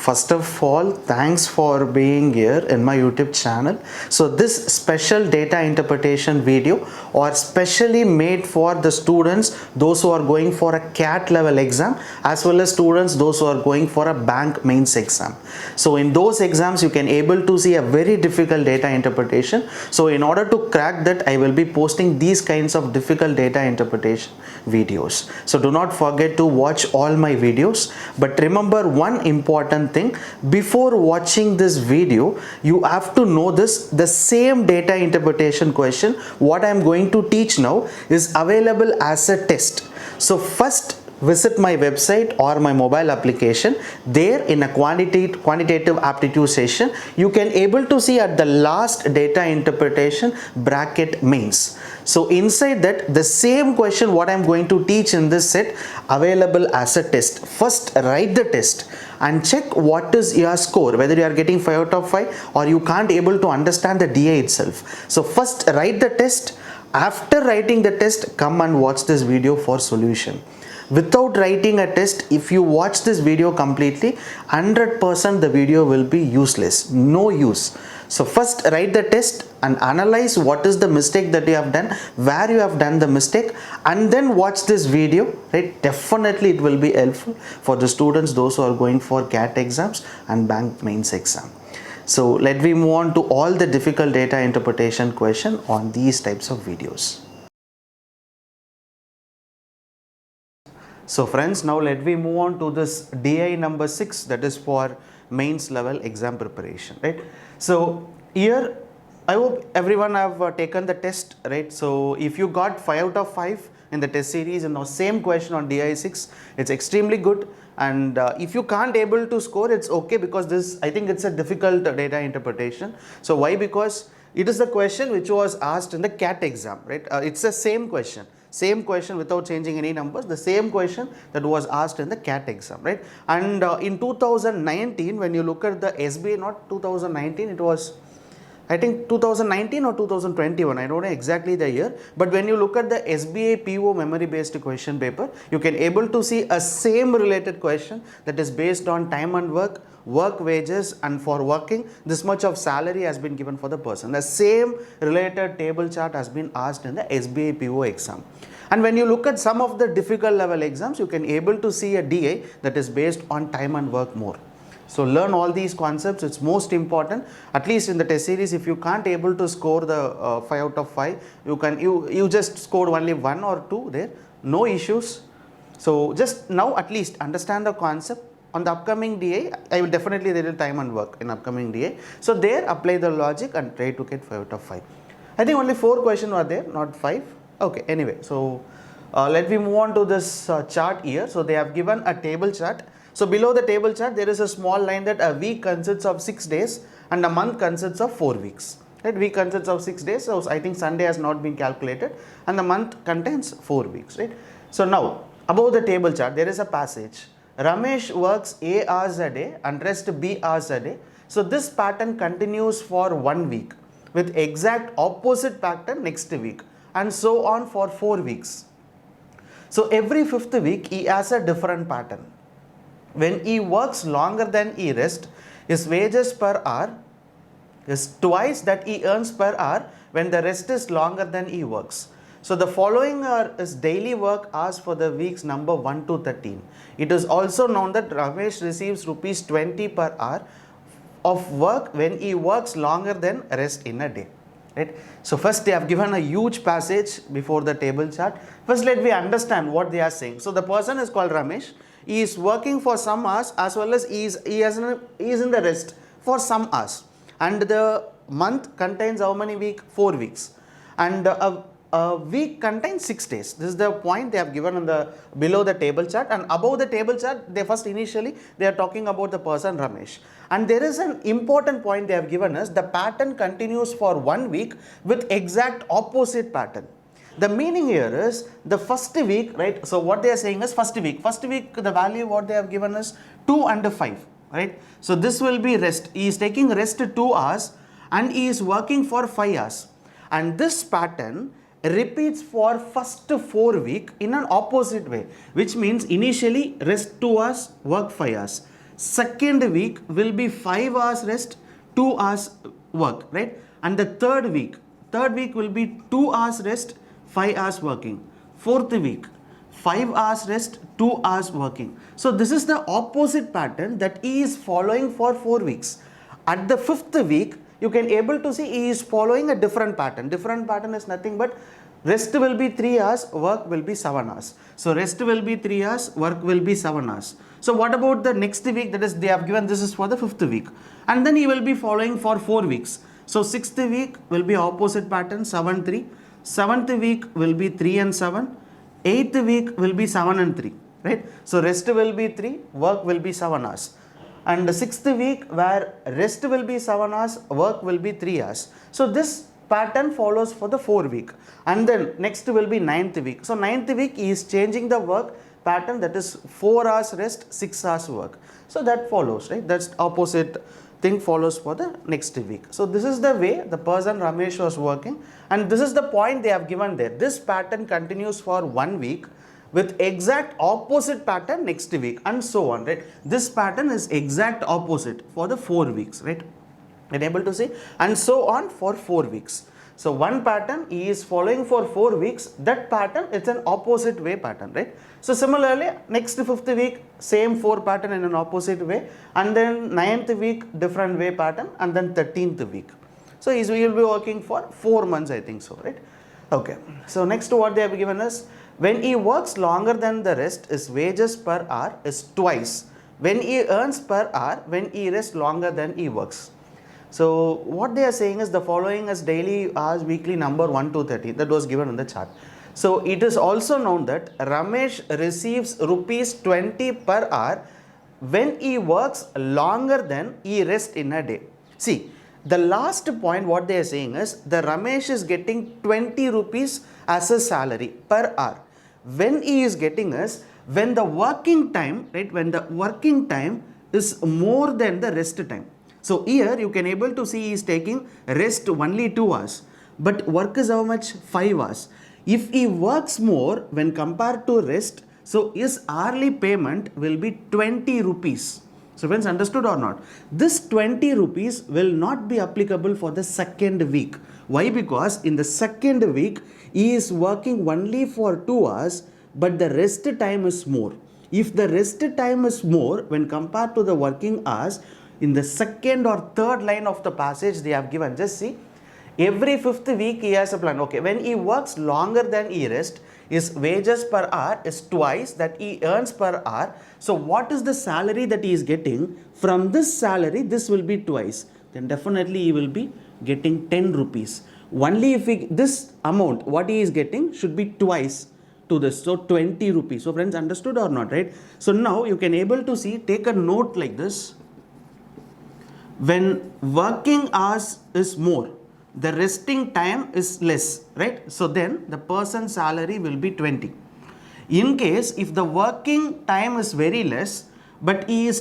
First of all, thanks for being here in my YouTube channel. So this special data interpretation video are specially made for the students, those who are going for a CAT level exam, as well as students those who are going for a bank mains exam. So in those exams you can able to see a very difficult data interpretation. So in order to crack that, I will be posting these kinds of difficult data interpretation videos. So do not forget to watch all my videos, but remember one important thing: before watching this video you have to know this: the same data interpretation question what I am going to teach now is available as a test. So first visit my website or my mobile application. There in a quantitative aptitude session you can able to see at the last data interpretation bracket mains. So inside that, the same question what I am going to teach in this set available as a test. First write the test and check what is your score, whether you are getting 5 out of 5 or you can't able to understand the DA itself. So first write the test. After writing the test, come and watch this video for solution. Without writing a test, if you watch this video completely, 100% the video will be useless, no use. So first write the test and analyze what is the mistake that you have done, where you have done the mistake, and then watch this video, right? Definitely it will be helpful for the students, those who are going for CAT exams and bank mains exam. So let me move on to all the difficult data interpretation question on these types of videos. So friends, now let me move on to this DI number 6, that is for mains level exam preparation, right? So here I hope everyone have taken the test, right? So if you got 5 out of 5 in the test series and now same question on DI 6, it's extremely good. And if you can't able to score, it's okay, because this, I think it's a difficult data interpretation. So why? Because it is the question which was asked in the CAT exam, right? It's the same question without changing any numbers, the same question that was asked in the CAT exam, right? And in 2019, when you look at the SBA, not 2019, it was I think 2019 or 2021, I don't know exactly the year, but when you look at the SBA PO memory based question paper, you can able to see a same related question that is based on time and work wages, and for working this much of salary has been given for the person. The same related table chart has been asked in the SBA PO exam. And when you look at some of the difficult level exams, you can able to see a DA that is based on time and work more. So learn all these concepts, it's most important. At least in the test series, if you can't able to score the 5 out of 5, you just scored only 1 or 2 there, no issues. So just now at least understand the concept. On the upcoming DA, I will definitely, there will time and work in upcoming DA. So there apply the logic and try to get 5 out of 5. I think only 4 questions were there, not 5. Okay, anyway, so let me move on to this chart here. So they have given a table chart. So below the table chart, there is a small line that a week consists of 6 days and a month consists of 4 weeks. Right? Week consists of 6 days, so I think Sunday has not been calculated, and the month contains 4 weeks. Right? So now, above the table chart, there is a passage. Ramesh works A hours a day and rest B hours a day. So this pattern continues for 1 week with exact opposite pattern next week, and so on for 4 weeks. So every 5th week, he has a different pattern. When he works longer than he rests, his wages per hour is twice that he earns per hour when the rest is longer than he works. So the following are his daily work hours for the weeks number 1 to 13. It is also known that Ramesh receives rupees 20 per hour of work when he works longer than rest in a day. Right? So first they have given a huge passage before the table chart. First let me understand what they are saying. So the person is called Ramesh. He is working for some hours, as well as he is in the rest for some hours. And the month contains how many weeks? 4 weeks. And a week contains 6 days. This is the point they have given on the below the table chart. And above the table chart, they are talking about the person Ramesh. And there is an important point they have given us. The pattern continues for 1 week with exact opposite pattern. The meaning here is the first week, right? So what they are saying is first week, the value what they have given is 2 and 5, right? So this will be rest. He is taking rest 2 hours and he is working for 5 hours. And this pattern repeats for first 4 weeks in an opposite way, which means initially rest 2 hours, work 5 hours. second week will be 5 hours rest, 2 hours work, right? And the third week will be 2 hours rest, 5 hours working. Fourth week, 5 hours rest, 2 hours working. So this is the opposite pattern that he is following for 4 weeks. At the fifth week, you can able to see he is following a different pattern. Different pattern is nothing but rest will be 3 hours, work will be 7 hours. So rest will be 3 hours, work will be 7 hours. So what about the next week? That is, they have given this is for the fifth week. And then he will be following for 4 weeks. So sixth week will be opposite pattern, 7, 3. Seventh week will be 3 and 7. Eighth week will be 7 and 3, right? So rest will be 3, work will be 7 hours. And the sixth week where rest will be 7 hours, work will be 3 hours. So this pattern follows for the 4 week. And then next will be ninth week. So ninth week he is changing the work pattern, that is 4 hours rest, 6 hours work. So that follows, right? That's opposite thing follows for the next week. So this is the way the person Ramesh was working, and this is the point they have given there. This pattern continues for 1 week with exact opposite pattern next week, and so on, right? This pattern is exact opposite for the 4 weeks, right? And able to see, and so on for 4 weeks. So one pattern he is following for 4 weeks, that pattern it's an opposite way pattern, right? So similarly, next fifth week, same 4 pattern in an opposite way, and then ninth week, different way pattern, and then 13th week. So he will be working for 4 months, I think so, right? Okay. So next what they have given us, when he works longer than the rest, his wages per hour is twice when he earns per hour when he rests longer than he works. So what they are saying is the following as daily hours, weekly number 1 to 30. That was given in the chart. So it is also known that Ramesh receives rupees 20 per hour when he works longer than he rests in a day. See, the last point what they are saying is the Ramesh is getting 20 rupees as a salary per hour. When he is getting is when the working time, right? When the working time is more than the rest time. So here you can able to see he is taking rest only 2 hours, but work is how much? 5 hours. If he works more when compared to rest, so his hourly payment will be 20 rupees. So friends, understood or not? This 20 rupees will not be applicable for the second week. Why? Because in the second week, he is working only for 2 hours, but the rest time is more. If the rest time is more when compared to the working hours, in the second or third line of the passage they have given, just see, every fifth week he has a plan. Okay, when he works longer than he rests, his wages per hour is twice that he earns per hour. So what is the salary that he is getting? From this salary, this will be twice. Then definitely he will be getting 10 rupees. Only if this amount, what he is getting should be twice to this. So 20 rupees. So friends, understood or not, right? So now you can able to see, take a note like this. When working hours is more, the resting time is less, right? So then the person's salary will be 20. In case if the working time is very less, but he is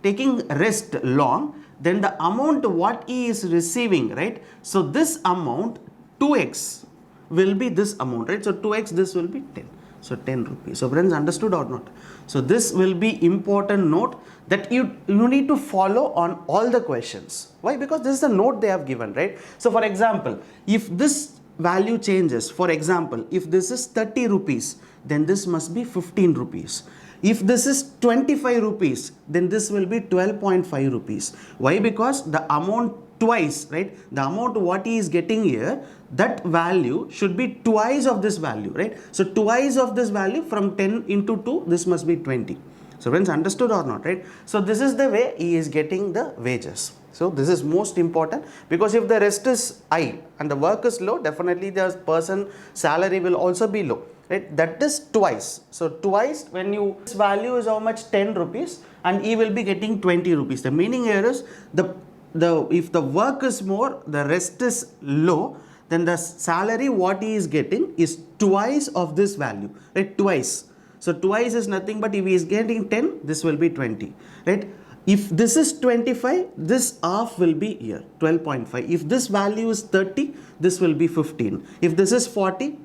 taking rest long, then the amount what he is receiving, right? So this amount 2x will be this amount, right? So 2x, this will be 10. So 10 rupees. So friends, understood or not? So this will be important note that you need to follow on all the questions. Why? Because this is the note they have given, right? So for example, if this value changes, for example, if this is 30 rupees, then this must be 15 rupees. If this is 25 rupees, then this will be 12.5 rupees. Why? Because the amount twice, right? The amount what he is getting here, that value should be twice of this value, right? So twice of this value from 10 into 2, this must be 20. So friends, understood or not, right? So this is the way he is getting the wages. So this is most important, because if the rest is high and the work is low, definitely the person salary will also be low, right? That is twice. So twice, when you, this value is how much? 10 rupees, and he will be getting 20 rupees. The meaning here is if the work is more, the rest is low, then the salary what he is getting is twice of this value, right? Twice. So twice is nothing but if he is getting 10, this will be 20, right? If this is 25, this half will be here, 12.5. If this value is 30, this will be 15. If this is 40,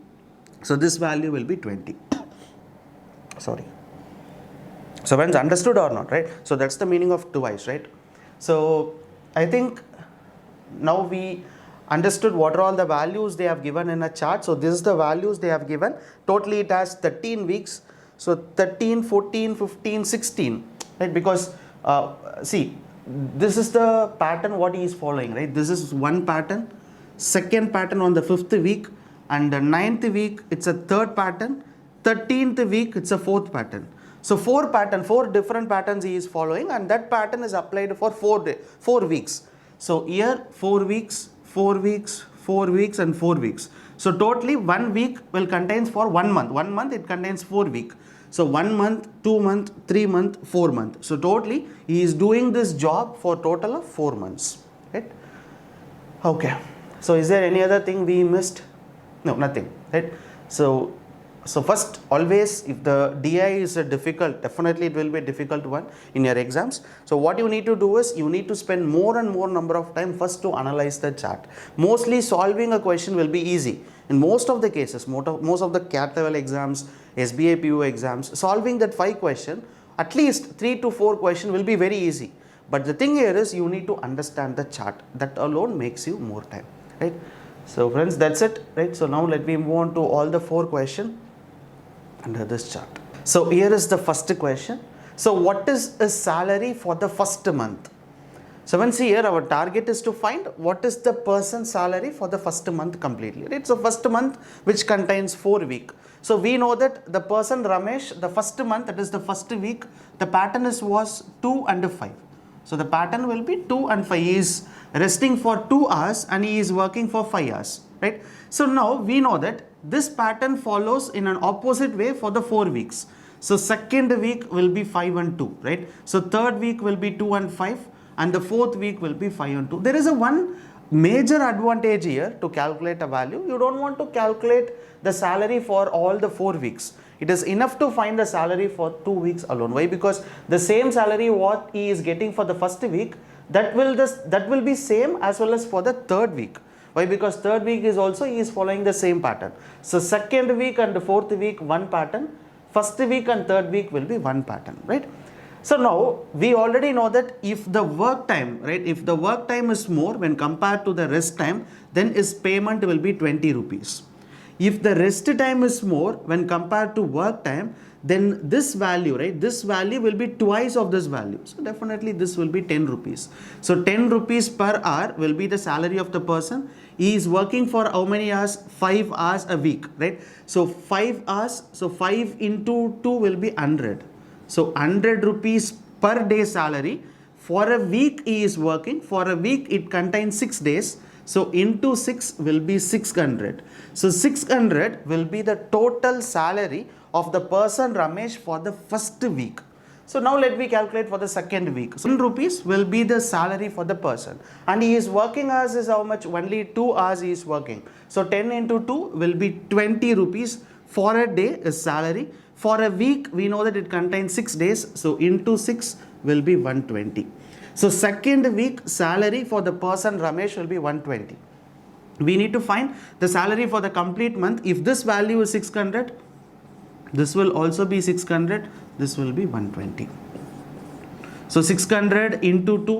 so this value will be 20. Sorry. So friends, understood or not, right? So that's the meaning of twice, right? So I think now we understood what are all the values they have given in a chart. So this is the values they have given. Totally it has 13 weeks. So 13, 14, 15, 16, right? Because see, this is the pattern what he is following, right? This is one pattern, second pattern on the 5th week, and the 9th week it's a third pattern, 13th week it's a fourth pattern. So four different patterns he is following, and that pattern is applied for 4 weeks. So here 4 weeks, 4 weeks, 4 weeks and 4 weeks. So totally 1 week will contains for 1 month. 1 month it contains 4 weeks. So 1 month, 2 month, 3 month, 4 month. So totally he is doing this job for total of 4 months. Right? Okay. So is there any other thing we missed? No, nothing. Right? So first, always if the DI is a difficult, definitely it will be a difficult one in your exams. So what you need to do is you need to spend more and more number of time first to analyze the chart. Mostly solving a question will be easy. In most of the cases, most of the CAT level exams, SBA PO exams, solving that 5 question, at least 3 to 4 question will be very easy. But the thing here is you need to understand the chart. That alone makes you more time, right? So friends, that's it, right? So now let me move on to all the 4 questions under this chart. So here is the first question. So what is a salary for the first month? So once here our target is to find what is the person's salary for the first month completely, right? So first month which contains 4 weeks. So we know that the person Ramesh, the first month, that is the first week, the pattern was 2 and 5. So the pattern will be 2 and 5. He is resting for 2 hours and he is working for 5 hours, right? So now we know that this pattern follows in an opposite way for the 4 weeks. So second week will be 5 and 2, right? So third week will be 2 and 5, and the fourth week will be 5 and 2. There is a one major advantage here to calculate a value. You don't want to calculate the salary for all the 4 weeks. It is enough to find the salary for 2 weeks alone. Why? Because the same salary what he is getting for the first week, that will be same as well as for the third week. Why? Because third week is also he is following the same pattern. So second week and fourth week one pattern, first week and third week will be one pattern, right? So now we already know that if the work time, right, if the work time is more when compared to the rest time, then his payment will be 20 rupees. If the rest time is more when compared to work time, then this value, right, this value will be twice of this value. So definitely this will be 10 rupees. So 10 rupees per hour will be the salary of the person. He is working for how many hours? 5 hours a week, right? So 5 hours, so 5 into 2 will be 100. So 100 rupees per day salary. For a week he is working. For a week it contains 6 days. So into 6 will be 600. So 600 will be the total salary of the person Ramesh for the first week. So now let me calculate for the second week. So 10 rupees will be the salary for the person. And he is working hours is how much? Only 2 hours he is working. So 10 into 2 will be 20 rupees for a day is salary. For a week we know that it contains 6 days. So into 6 will be 120. So second week salary for the person Ramesh will be 120. We need to find the salary for the complete month. If this value is 600, this will also be 600, this will be 120. So 600 into 2,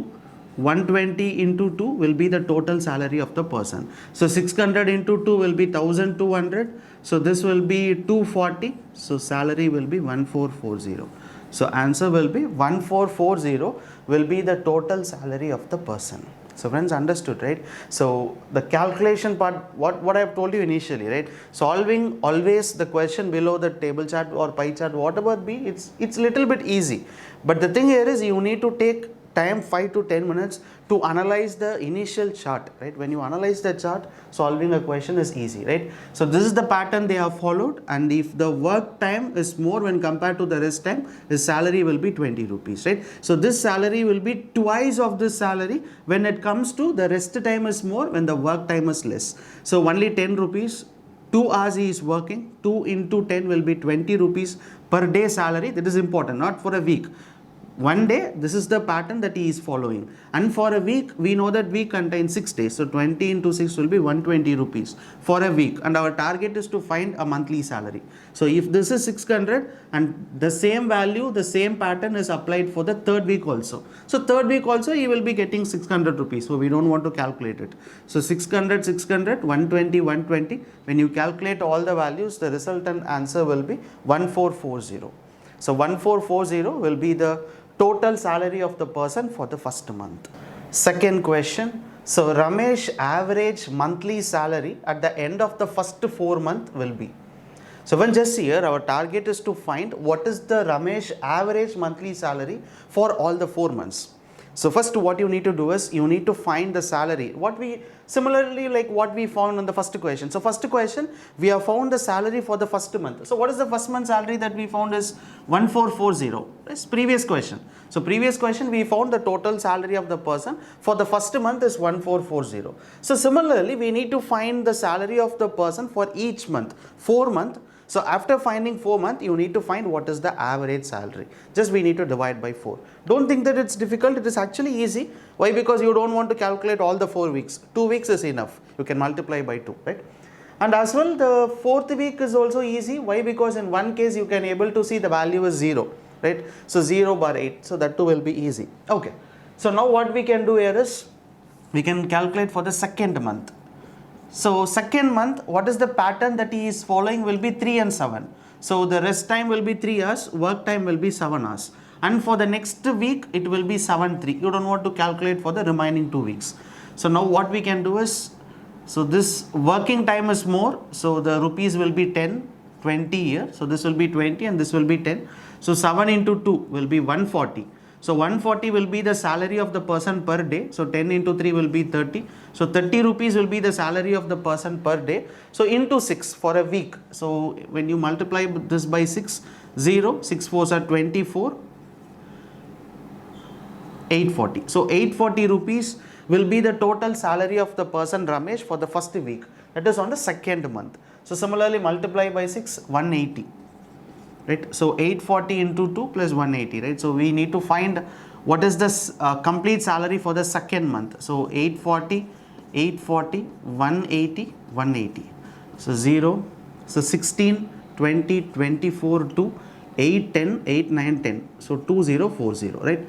120 into 2 will be the total salary of the person. So 600 into 2 will be 1200. So this will be 240. So salary will be 1440. So answer will be 1440 will be the total salary of the person. So friends, understood, right? So the calculation part, what I have told you initially, right? Solving always the question below the table chart or pie chart, whatever it be, it's little bit easy. But the thing here is you need to take time 5 to 10 minutes to analyze the initial chart, right? When you analyze the chart, solving a question is easy, right? So this is the pattern they have followed, and if the work time is more when compared to the rest time, his salary will be 20 rupees, right? So this salary will be twice of this salary when it comes to the rest time is more when the work time is less. So only 10 rupees, 2 hours he is working, 2 into 10 will be 20 rupees per day salary. That is important, not for a week. 1 day, this is the pattern that he is following. And for a week, we know that week contains 6 days. So 20 into 6 will be 120 rupees for a week. And our target is to find a monthly salary. So if this is 600 and the same value, the same pattern is applied for the third week also. So third week also, he will be getting 600 rupees. So we don't want to calculate it. So 600, 600, 120, 120. When you calculate all the values, the resultant answer will be 1440. So 1440 will be the total salary of the person for the first month. Second question. So Ramesh average monthly salary at the end of the first 4 months will be. So when just here our target is to find what is the Ramesh average monthly salary for all the 4 months. So first what you need to do is you need to find the salary. What we similarly like what we found in the first question. So first question we have found the salary for the first month. So what is the first month salary that we found is 1440. That's previous question. So previous question we found the total salary of the person for the first month is 1440. So similarly we need to find the salary of the person for each month, 4 months. So after finding 4 months, you need to find what is the average salary. Just we need to divide by 4. Don't think that it's difficult. It is actually easy. Why? Because you don't want to calculate all the 4 weeks. 2 weeks is enough. You can multiply by 2, right? And as well, the fourth week is also easy. Why? Because in one case, you can able to see the value is 0, right? So 0 bar 8. So that too will be easy. Okay. So now what we can do here is, we can calculate for the second month. So second month, what is the pattern that he is following will be 3 and 7. So the rest time will be 3 hours, work time will be 7 hours. And for the next week, it will be 7, 3. You don't want to calculate for the remaining 2 weeks. So now what we can do is, so this working time is more. So the rupees will be 10, 20 here. So this will be 20 and this will be 10. So 7 into 2 will be 140. So 140 will be the salary of the person per day. So 10 into 3 will be 30. So 30 rupees will be the salary of the person per day. So into 6 for a week. So when you multiply this by 6, 0, 6 4s are 24, 840. So 840 rupees will be the total salary of the person Ramesh for the first week. That is on the second month. So similarly multiply by 6, 180. Right, so 840 into 2 plus 180, right? So we need to find what is the complete salary for the second month. So 840, 180, 180. So 0, so 16, 20, 24, 2, 8, 10, 8, 9, 10. So 2040, right?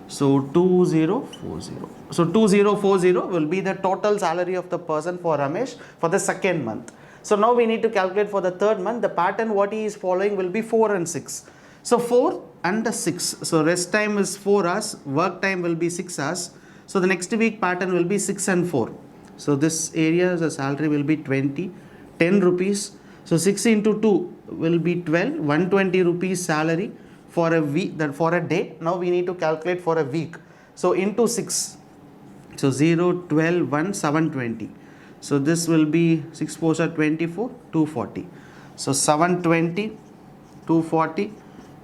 So 2040. So 2040 will be the total salary of the person for Ramesh for the second month. So now we need to calculate for the third month. The pattern what he is following will be 4 and 6. So 4 and 6. So rest time is 4 hours. Work time will be 6 hours. So the next week pattern will be 6 and 4. So this area, the salary will be 20, 10 rupees. So 6 into 2 will be 12, 120 rupees salary for a week, that for a day. Now we need to calculate for a week. So into 6. So 0, 12, 1, 720. So this will be 6 4s are 24, 240. So 720, 240,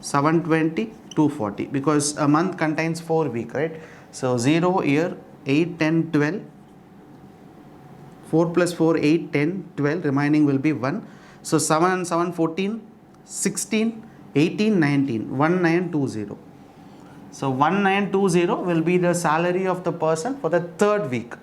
720, 240. Because a month contains 4 weeks, right? So 0 here, 8, 10, 12. 4 plus 4, 8, 10, 12. Remaining will be 1. So 7 and 7, 14, 16, 18, 19. 1920. So 1920 will be the salary of the person for the third week.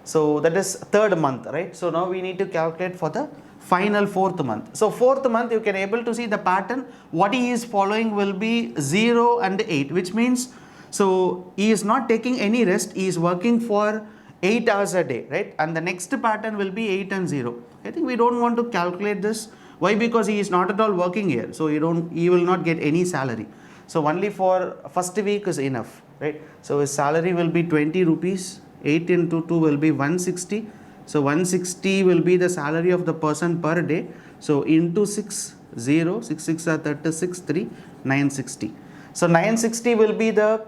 So that is third month, right? So now we need to calculate for the final fourth month. So fourth month you can able to see the pattern. What he is following will be 0 and 8, which means so he is not taking any rest. He is working for 8 hours a day, right? And the next pattern will be 8 and 0. I think we don't want to calculate this. Why? Because he is not at all working here. So he will not get any salary. So only for first week is enough, right? So his salary will be 20 rupees. 8 into 2 will be 160. So 160 will be the salary of the person per day. So into 6, 0, 6 6 are 36, 3, 960. So 960 will be the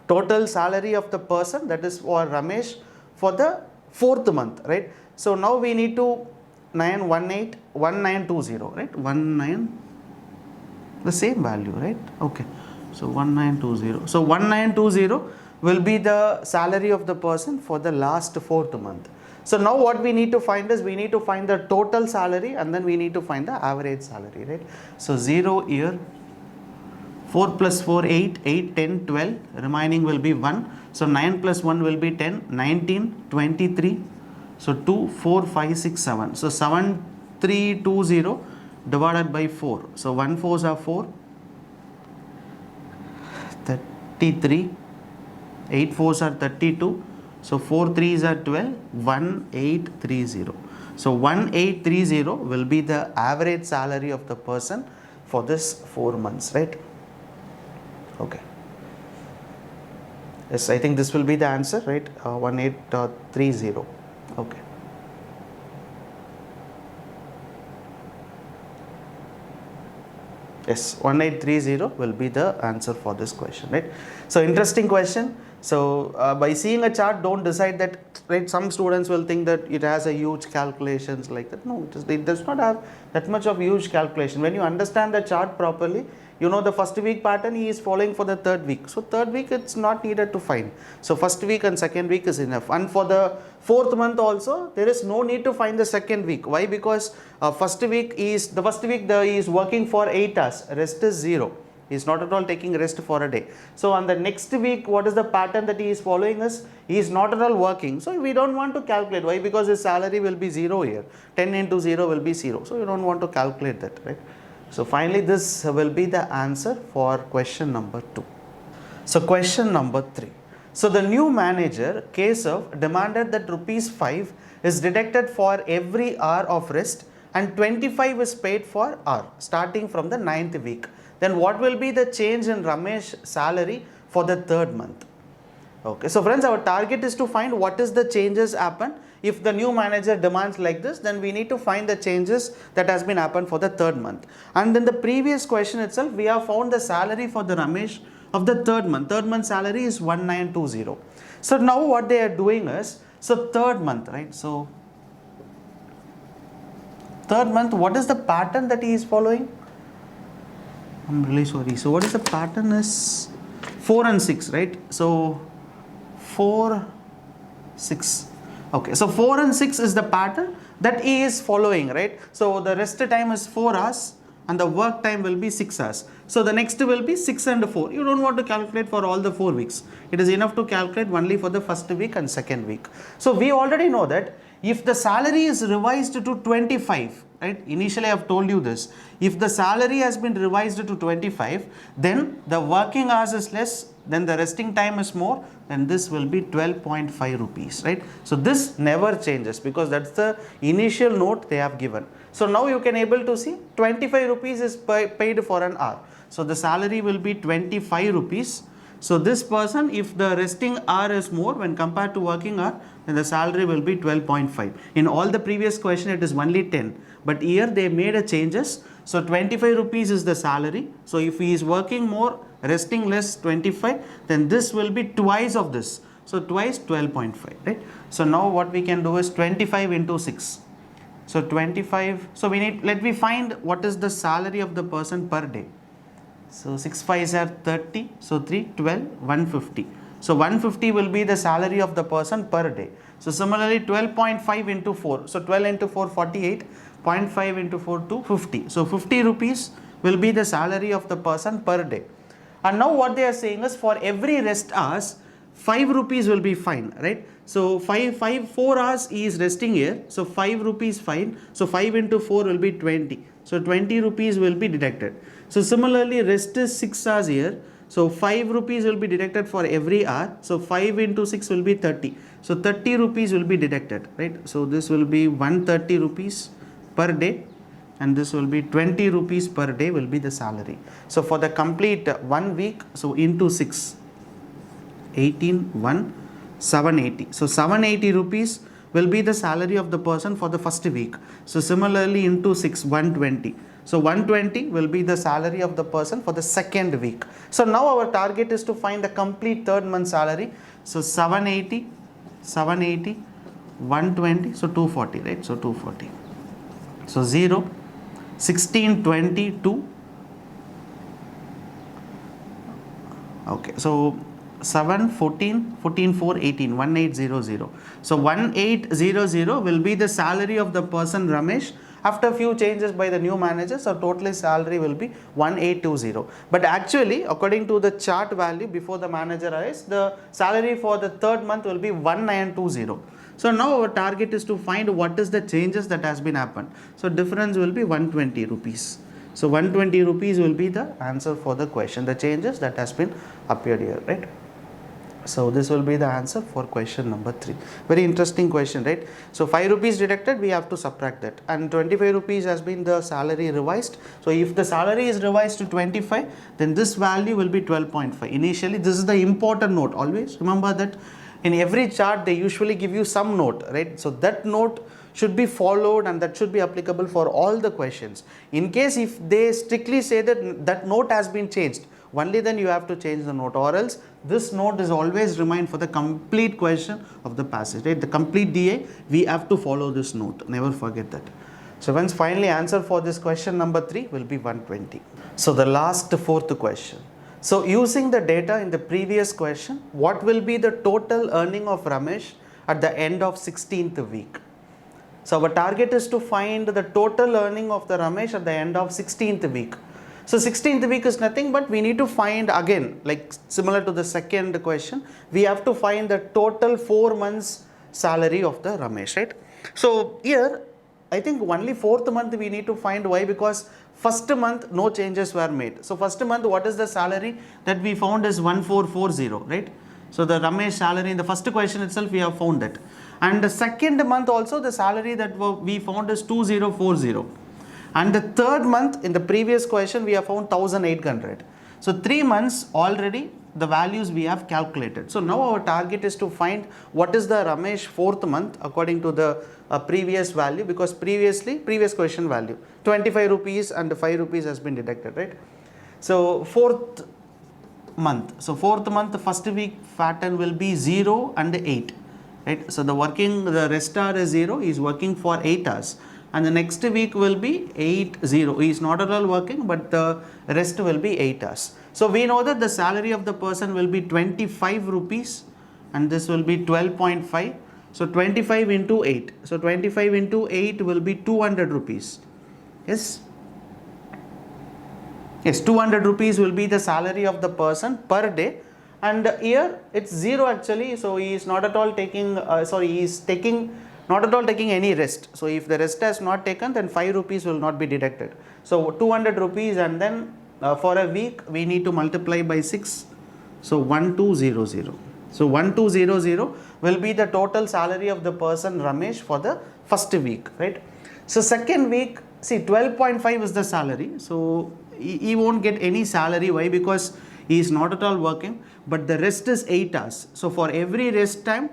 total salary of the person, that is for Ramesh for the fourth month, right? So now we need to 918, 1920, right? 19, the same value, right? Okay. So 1920. So 1920 will be the salary of the person for the last fourth month. So now what we need to find is we need to find the total salary and then we need to find the average salary, right? So 0 here, 4 plus 4, 8, 8, 10, 12, remaining will be 1. So 9 plus 1 will be 10, 19, 23. So 2, 4, 5, 6, 7. So 7320 divided by 4. So 1 4s are 4, 33, 8 4s are 32. So 4 3s are 12, 1830. So 1830 will be the average salary of the person for this 4 months, right? Okay. Yes, I think this will be the answer, right? 1830. Okay. Yes, 1830 will be the answer for this question, right? So interesting question. So by seeing a chart, don't decide that, right? Some students will think that it has a huge calculations like that. No, it does not have that much of huge calculation. When you understand the chart properly, you know the first week pattern he is following for the third week. So third week it's not needed to find. So first week and second week is enough. And for the fourth month also, there is no need to find the second week. Why? Because first week he is working for 8 hours. Rest is 0. He is not at all taking rest for a day. So on the next week, what is the pattern that he is following is, he is not at all working. So we don't want to calculate. Why? Because his salary will be 0 here. 10 into 0 will be 0. So you don't want to calculate that, right? So finally this will be the answer for question number 2. So question number 3. So the new manager, Keshav, demanded that rupees 5 is deducted for every hour of rest and 25 is paid for hour starting from the 9th week. Then what will be the change in Ramesh's salary for the third month? Okay, so friends, our target is to find what is the changes happen. If the new manager demands like this, then we need to find the changes that has been happened for the third month. And in the previous question itself, we have found the salary for the Ramesh of the third month. Third month salary is 1920. So now what they are doing is, so third month, right? So third month, what is the pattern that he is following? I'm really sorry. So what is the pattern is 4 and 6, right? So 4, 6. Okay, so 4 and 6 is the pattern that he is following, right? So the rest time is 4 hours and the work time will be 6 hours. So the next will be 6 and 4. You don't want to calculate for all the 4 weeks. It is enough to calculate only for the first week and second week. So we already know that if the salary is revised to 25, right? Initially I have told you this. If the salary has been revised to 25, then the working hours is less, then the resting time is more, then this will be 12.5 rupees, right? So this never changes because that's the initial note they have given. So now you can able to see 25 rupees is paid for an hour. So the salary will be 25 rupees. So this person, if the resting hour is more when compared to working hour, then the salary will be 12.5. In all the previous question, it is only 10. But here they made a changes. So 25 rupees is the salary. So if he is working more, resting less 25, then this will be twice of this. So twice 12.5, right? So now what we can do is 25 into 6. So 25. So let me find what is the salary of the person per day. So 6 5s are 30. So 3, 12, 150. So 150 will be the salary of the person per day. So similarly 12.5 into 4. So 12 into 4, 48. 0.5 into 4, 250. So 50 rupees will be the salary of the person per day. And now what they are saying is for every rest hours, 5 rupees will be fine, right? So 4 hours he is resting here. So 5 rupees fine. So 5 into 4 will be 20. So 20 rupees will be deducted. So similarly rest is 6 hours here. So 5 rupees will be deducted for every hour. So 5 into 6 will be 30. So 30 rupees will be deducted, right? So this will be 130 rupees per day. And this will be 20 rupees per day will be the salary. So for the complete 1 week, so into 6, 18, 1, 780. So 780 rupees will be the salary of the person for the first week. So similarly into 6, 120. So 120 will be the salary of the person for the second week. So now our target is to find the complete third month salary. So 780, 120, so 240, right? So 240. So 0, 16, 22. Okay, so 7, 14, 14, 4, 18, 1800. So 1800 will be the salary of the person Ramesh After few changes by the new manager, so total salary will be 1820. But actually, according to the chart value before the manager arrives, the salary for the third month will be 1920. So now our target is to find what is the changes that has been happened. So difference will be 120 rupees. So 120 rupees will be the answer for the question, the changes that has been appeared here, right? So this will be the answer for question number 3. Very interesting question, right? So 5 rupees deducted, we have to subtract that, and 25 rupees has been the salary revised. So if the salary is revised to 25, then this value will be 12.5. Initially, this is the important note. Always remember that in every chart they usually give you some note, right? So that note should be followed, and that should be applicable for all the questions. In case if they strictly say that that note has been changed, only then you have to change the note, or else this note is always remain for the complete question of the passage, right? The complete DA, we have to follow this note, never forget that. So once finally answer for this question number 3 will be 120. So the last fourth question. So using the data in the previous question, what will be the total earning of Ramesh at the end of 16th week? So our target is to find the total earning of the Ramesh at the end of 16th week. So 16th week is nothing but we need to find again, like similar to the second question, we have to find the total 4 months salary of the Ramesh, right? So here I think only 4th month we need to find. Why? Because first month no changes were made. So first month what is the salary that we found is 1440, right? So the Ramesh salary in the first question itself we have found that. And the second month also the salary that we found is 2040. And the third month in the previous question we have found 1800. So 3 months already the values we have calculated. So now our target is to find what is the Ramesh 4th month according to the previous value, because previous question value 25 rupees and 5 rupees has been deducted, right? So 4th month, so 4th month the first week pattern will be 0 and 8, right? So the rest hour is 0, he is working for 8 hours. And the next week will be 8-0. He is not at all working, but the rest will be 8 hours. So we know that the salary of the person will be 25 rupees, and this will be 12.5. So 25 into 8. So 25 into 8 will be 200 rupees. Yes. Yes, 200 rupees will be the salary of the person per day. And here it's 0 actually. So he is not at all taking, he is not at all taking any rest. So if the rest has not taken, then 5 rupees will not be deducted. So 200 rupees, and then for a week we need to multiply by 6. So 1200. So 1200 will be the total salary of the person Ramesh for the first week, right? So second week, see 12.5 is the salary. So he won't get any salary. Why? Because he is not at all working, but the rest is 8 hours. So for every rest time,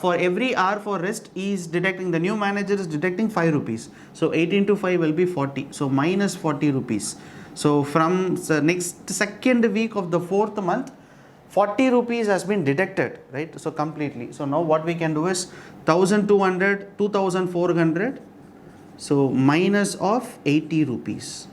for every hour for rest, he is deducting, the new manager is deducting 5 rupees. So 8 into 5 will be 40. So minus 40 rupees. So from the second week of the 4th month, 40 rupees has been deducted, right? So completely. So now what we can do is 1200, 2400. So minus of 80 rupees.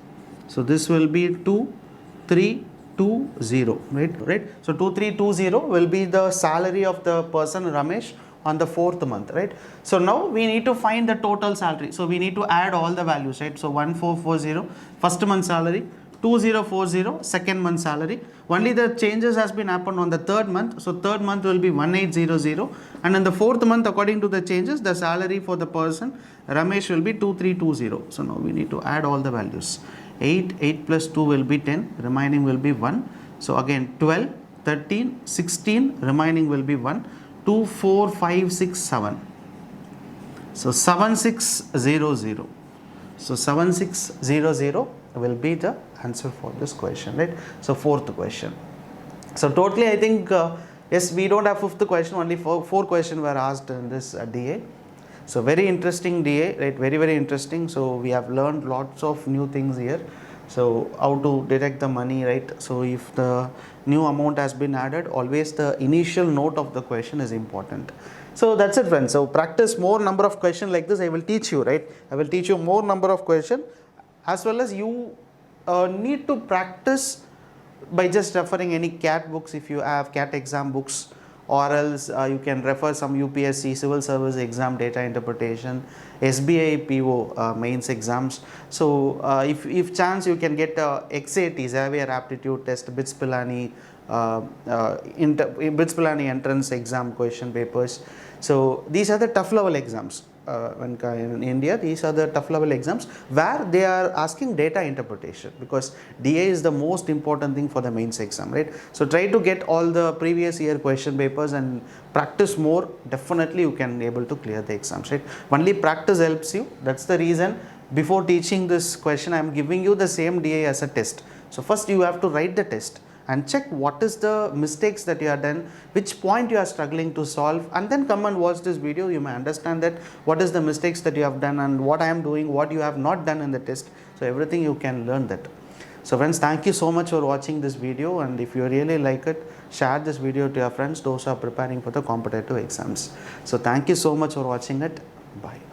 So this will be 2320, right? So 2320 will be the salary of the person Ramesh on the 4th month, right? So now we need to find the total salary. So we need to add all the values, right? So 1440 first month salary, 2040 second month salary. Only the changes has been happened on the 3rd month. So 3rd month will be 1800, and in the 4th month according to the changes the salary for the person Ramesh will be 2320. So now we need to add all the values. 8 plus 2 will be 10, remaining will be 1. So again 12, 13, 16, remaining will be 1, 2, 4, 5, 6, 7. So 7600. So 7600 will be the answer for this question, right? So 4th question. So totally I think, yes, we don't have 5th question, only 4 questions were asked in this DA. So very interesting DA, right? Very, very interesting. So we have learned lots of new things here. So how to deduct the money, right? So if the new amount has been added, always the initial note of the question is important. So that's it, friends. So practice more number of questions like this. I will teach you, right? I will teach you more number of questions, as well as you need to practice by just referring any CAT books if you have CAT exam books, or else you can refer some UPSC civil service exam data interpretation, SBI PO mains exams. So if chance, you can get XAT, Xavier aptitude test, BITS Pilani BITS Pilani entrance exam question papers. So these are the tough level exams. When in India, these are the tough level exams where they are asking data interpretation, because DA is the most important thing for the mains exam, right? So try to get all the previous year question papers and practice more. Definitely you can able to clear the exams, right? Only practice helps you. That's the reason before teaching this question, I am giving you the same DA as a test. So first you have to write the test and check what is the mistakes that you have done, which point you are struggling to solve, and then come and watch this video. You may understand that what is the mistakes that you have done and what I am doing, what you have not done in the test. So everything you can learn that. So friends, thank you so much for watching this video, and if you really like it, share this video to your friends, those who are preparing for the competitive exams. So thank you so much for watching it. Bye.